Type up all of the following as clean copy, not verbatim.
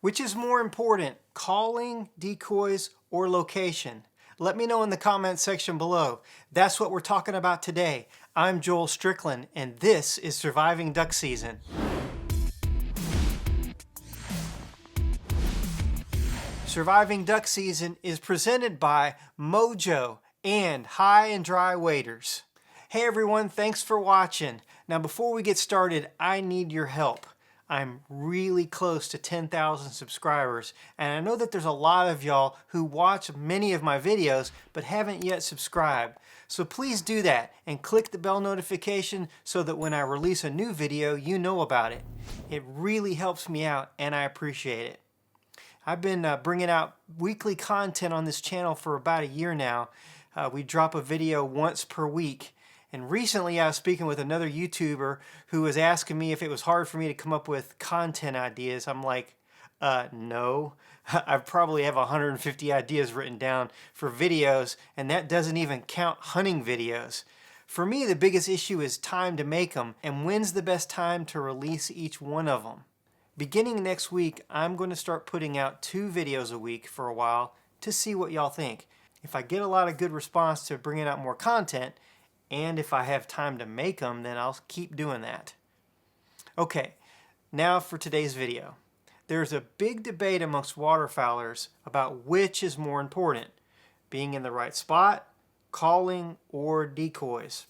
Which is more important, calling, decoys, or location? Let me know in the comment section below. That's what we're talking about today. I'm Joel Strickland, and this is Surviving Duck Season. Surviving Duck Season is presented by Mojo and High and Dry Waders. Hey everyone, thanks for watching. Now before we get started, I need your help. I'm really close to 10,000 subscribers, and I know that there's a lot of y'all who watch many of my videos but haven't yet subscribed. So please do that and click the bell notification so that when I release a new video, you know about it. It really helps me out and I appreciate it. I've been bringing out weekly content on this channel for about a year now. We drop a video once per week. And recently I was speaking with another YouTuber who was asking me if it was hard for me to come up with content ideas. I'm like, no. I probably have 150 ideas written down for videos, and that doesn't even count hunting videos. For me, the biggest issue is time to make them, and when's the best time to release each one of them. Beginning next week, I'm going to start putting out 2 videos a week for a while to see what y'all think. If I get a lot of good response to bringing out more content, and if I have time to make them, then I'll keep doing that. Okay, now for today's video. There's a big debate amongst waterfowlers about which is more important, being in the right spot, calling, or decoys.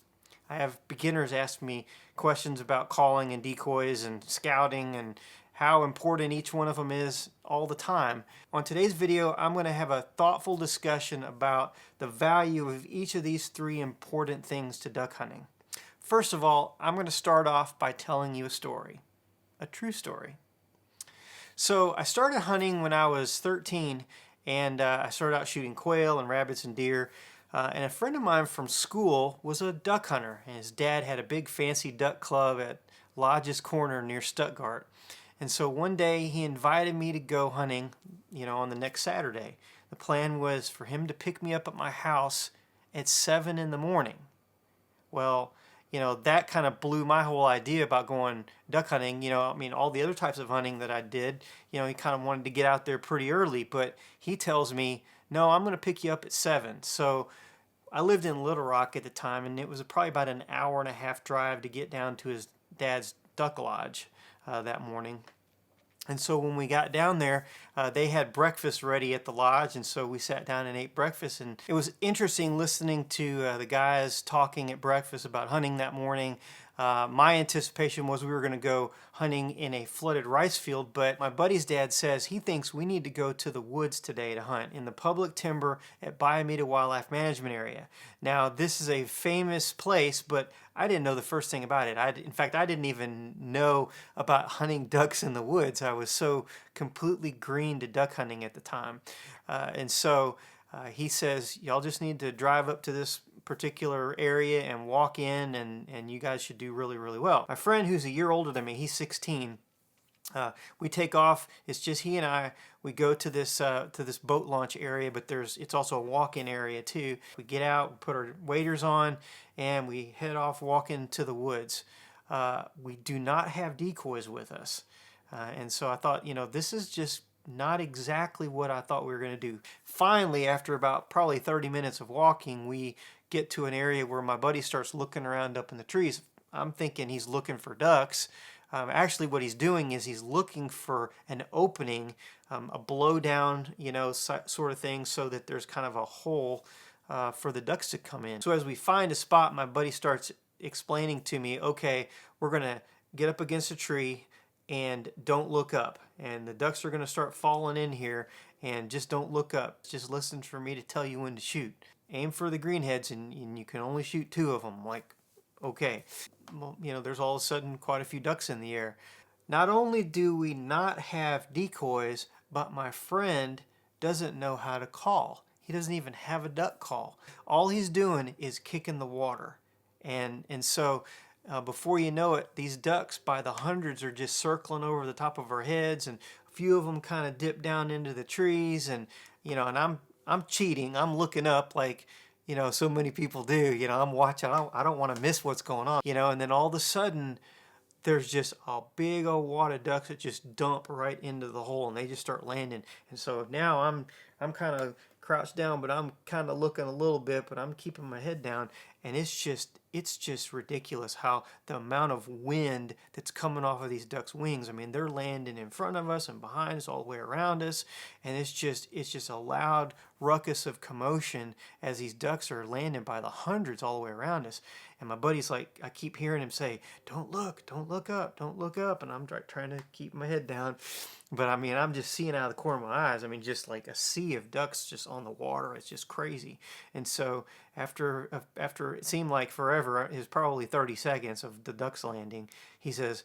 I have beginners ask me questions about calling and decoys and scouting and how important each one of them is all the time. On today's video, I'm going to have a thoughtful discussion about the value of each of these 3 important things to duck hunting. First of all, I'm going to start off by telling you a story, a true story. So I started hunting when I was 13, and I started out shooting quail and rabbits and deer. And a friend of mine from school was a duck hunter, and his dad had a big fancy duck club at Lodge's Corner near Stuttgart. And so one day he invited me to go hunting, on the next Saturday. The plan was for him to pick me up at my house at 7 in the morning. Well, that kind of blew my whole idea about going duck hunting. All the other types of hunting that I did, he kind of wanted to get out there pretty early, but he tells me, no, I'm going to pick you up at 7. So I lived in Little Rock at the time, and it was probably about an hour and a half drive to get down to his dad's duck lodge that morning. And so when we got down there, they had breakfast ready at the lodge, and so we sat down and ate breakfast. And it was interesting listening to the guys talking at breakfast about hunting that morning. My anticipation was we were going to go hunting in a flooded rice field, but my buddy's dad says he thinks we need to go to the woods today to hunt in the public timber at Biomeda Wildlife Management Area. Now, this is a famous place, but I didn't know the first thing about it. In fact, I didn't even know about hunting ducks in the woods. I was so completely green to duck hunting at the time. And so he says, y'all just need to drive up to this particular area and walk in, and you guys should do really, really well. My friend, who's a year older than me, he's 16. We take off. It's just he and I. We go to this boat launch area, but it's also a walk-in area too. We get out, we put our waders on, and we head off walking to the woods. We do not have decoys with us, and so I thought, this is just not exactly what I thought we were going to do. Finally, after about probably 30 minutes of walking, we get to an area where my buddy starts looking around up in the trees. I'm thinking he's looking for ducks. Actually, what he's doing is he's looking for an opening, a blowdown, sort of thing, so that there's kind of a hole for the ducks to come in. So as we find a spot, my buddy starts explaining to me, okay, we're going to get up against a tree and don't look up. And the ducks are going to start falling in here, and just don't look up. Just listen for me to tell you when to shoot. Aim for the greenheads, and you can only shoot 2 of them. Like, okay. Well, there's all of a sudden quite a few ducks in the air. Not only do we not have decoys, but my friend doesn't know how to call. He doesn't even have a duck call. All he's doing is kicking the water. And so before you know it, these ducks by the hundreds are just circling over the top of our heads, and a few of them kind of dip down into the trees, and and I'm cheating. I'm looking up like, so many people do. I'm watching. I don't want to miss what's going on. And then all of a sudden, there's just a big old wad of ducks that just dump right into the hole, and they just start landing. And so now I'm kind of crouched down, but I'm kind of looking a little bit, but I'm keeping my head down, and it's just ridiculous how the amount of wind that's coming off of these ducks' wings. I mean, they're landing in front of us and behind us, all the way around us, and it's just a loud ruckus of commotion as these ducks are landing by the hundreds all the way around us. And my buddy's like, I keep hearing him say, don't look up, don't look up. And I'm trying to keep my head down. But I mean, I'm just seeing out of the corner of my eyes. I mean, just like a sea of ducks just on the water. It's just crazy. And so after it seemed like forever, it was probably 30 seconds of the ducks landing, he says,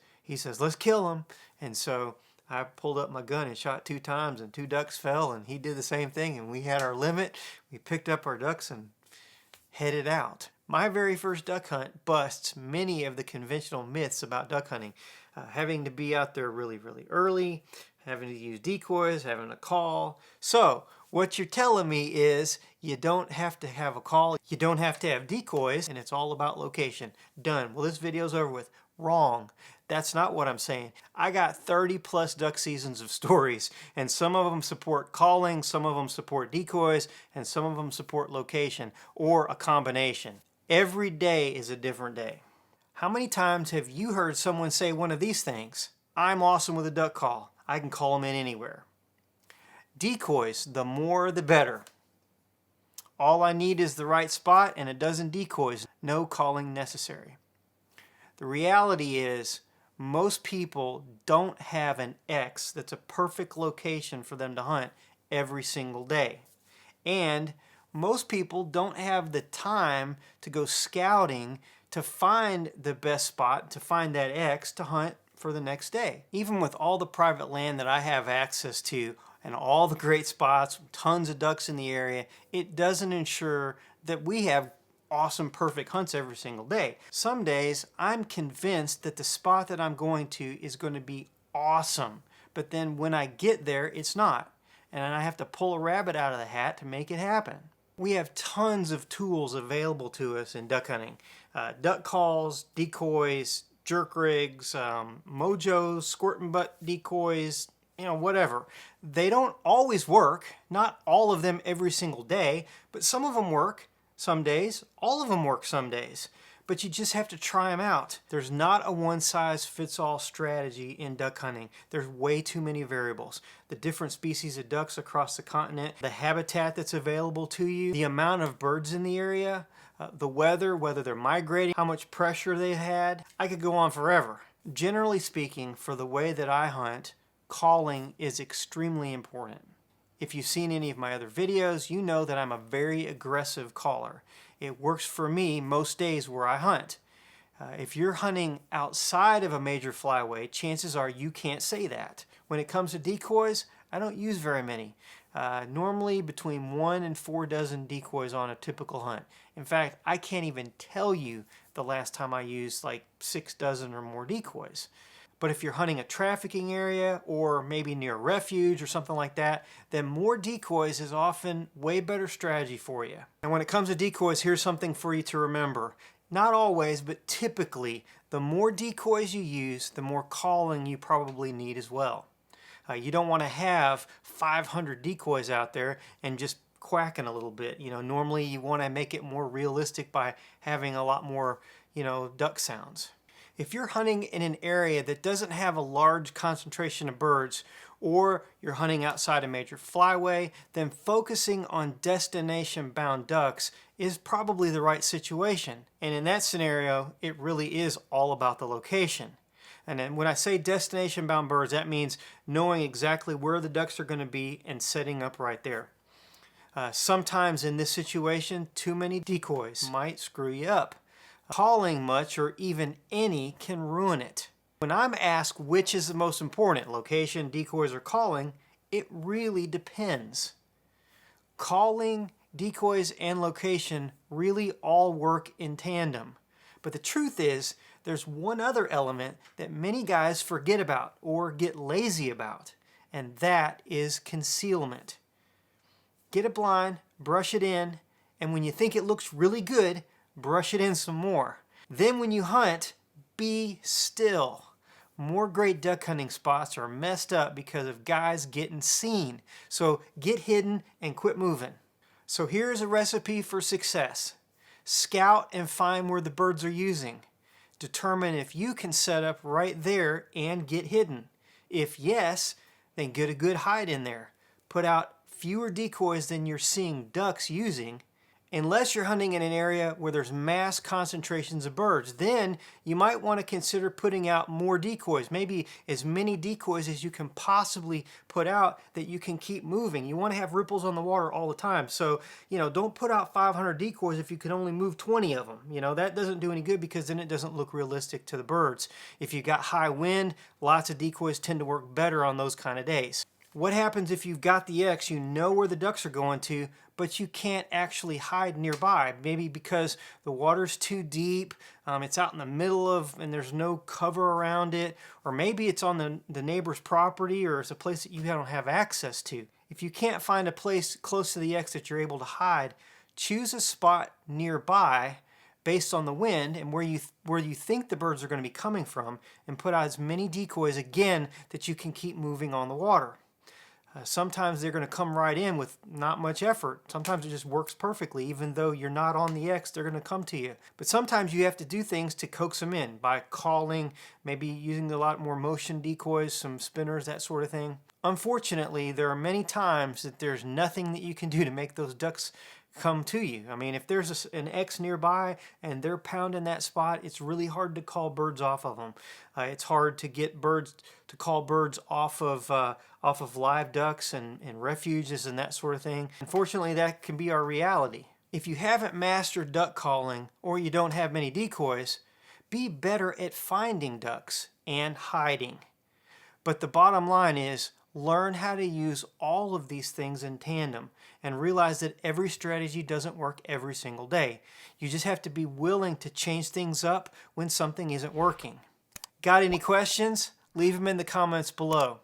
let's kill them. And so I pulled up my gun and shot 2 times, and 2 ducks fell, and he did the same thing, and we had our limit. We picked up our ducks and headed out. My very first duck hunt busts many of the conventional myths about duck hunting. Having to be out there really, really early, having to use decoys, having a call. So what you're telling me is you don't have to have a call, you don't have to have decoys, and it's all about location. Done. Well, this video's over with. Wrong. That's not what I'm saying. I got 30 plus duck seasons of stories, and some of them support calling, some of them support decoys, and some of them support location, or a combination. Every day is a different day. How many times have you heard someone say one of these things? I'm awesome with a duck call. I can call them in anywhere. Decoys, the more the better. All I need is the right spot and a dozen decoys. No calling necessary. The reality is, most people don't have an X that's a perfect location for them to hunt every single day. And most people don't have the time to go scouting to find the best spot, to find that X to hunt for the next day. Even with all the private land that I have access to and all the great spots, tons of ducks in the area, it doesn't ensure that we have awesome, perfect hunts every single day. Some days I'm convinced that the spot that I'm going to is going to be awesome, but then when I get there, it's not. And I have to pull a rabbit out of the hat to make it happen. We have tons of tools available to us in duck hunting. Duck calls, decoys, jerk rigs, Mojos, squirting butt decoys, whatever. They don't always work, not all of them every single day, but some of them work some days, all of them work some days. But you just have to try them out. There's not a one-size-fits-all strategy in duck hunting. There's way too many variables. The different species of ducks across the continent, the habitat that's available to you, the amount of birds in the area, the weather, whether they're migrating, how much pressure they had. I could go on forever. Generally speaking, for the way that I hunt, calling is extremely important. If you've seen any of my other videos, you know that I'm a very aggressive caller. It works for me most days where I hunt. If you're hunting outside of a major flyway, chances are you can't say that. When it comes to decoys, I don't use very many. Normally between 1 and 4 dozen decoys on a typical hunt. In fact, I can't even tell you the last time I used like 6 dozen or more decoys. But if you're hunting a trafficking area or maybe near a refuge or something like that, then more decoys is often way better strategy for you. And when it comes to decoys, here's something for you to remember. Not always, but typically, the more decoys you use, the more calling you probably need as well. You don't want to have 500 decoys out there and just quacking a little bit. Normally you want to make it more realistic by having a lot more, duck sounds. If you're hunting in an area that doesn't have a large concentration of birds, or you're hunting outside a major flyway, then focusing on destination-bound ducks is probably the right situation. And in that scenario, it really is all about the location. And then when I say destination-bound birds, that means knowing exactly where the ducks are going to be and setting up right there. Sometimes in this situation, too many decoys might screw you up. Calling much or even any can ruin it. When I'm asked which is the most important, location, decoys, or calling, it really depends. Calling, decoys, and location really all work in tandem. But the truth is, there's one other element that many guys forget about or get lazy about, and that is concealment. Get a blind, brush it in, and when you think it looks really good, brush it in some more. Then when you hunt, be still. more great duck hunting spots are messed up because of guys getting seen. So get hidden and quit moving. So here's a recipe for success. Scout and find where the birds are using. Determine if you can set up right there and get hidden. If yes, then get a good hide in there. Put out fewer decoys than you're seeing ducks using. Unless you're hunting in an area where there's mass concentrations of birds, then you might want to consider putting out more decoys, maybe as many decoys as you can possibly put out that you can keep moving. You want to have ripples on the water all the time. So, don't put out 500 decoys if you can only move 20 of them. That doesn't do any good because then it doesn't look realistic to the birds. If you got high wind, lots of decoys tend to work better on those kind of days. What happens if you've got the X, you know where the ducks are going to, but you can't actually hide nearby? Maybe because the water's too deep, it's out in the middle of, and there's no cover around it, or maybe it's on the neighbor's property, or it's a place that you don't have access to. If you can't find a place close to the X that you're able to hide, choose a spot nearby based on the wind and where you think the birds are going to be coming from, and put out as many decoys again that you can keep moving on the water. Sometimes they're going to come right in with not much effort. Sometimes it just works perfectly. Even though you're not on the X, they're going to come to you. But sometimes you have to do things to coax them in by calling, maybe using a lot more motion decoys, some spinners, that sort of thing. Unfortunately, there are many times that there's nothing that you can do to make those ducks come to you. I mean, if there's an X nearby and they're pounding that spot, it's really hard to call birds off of them. It's hard to get birds to call birds off of live ducks and refuges and that sort of thing. Unfortunately, that can be our reality. If you haven't mastered duck calling or you don't have many decoys, be better at finding ducks and hiding. But the bottom line is, learn how to use all of these things in tandem and realize that every strategy doesn't work every single day. You just have to be willing to change things up when something isn't working. Got any questions? Leave them in the comments below.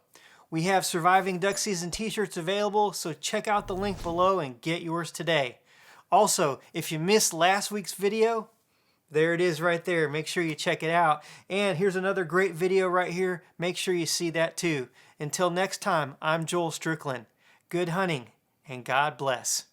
We have Surviving Duck Season t-shirts available, so check out the link below and get yours today. Also, if you missed last week's video, there it is right there. Make sure you check it out. And here's another great video right here. Make sure you see that too. Until next time, I'm Joel Strickland. Good hunting and God bless.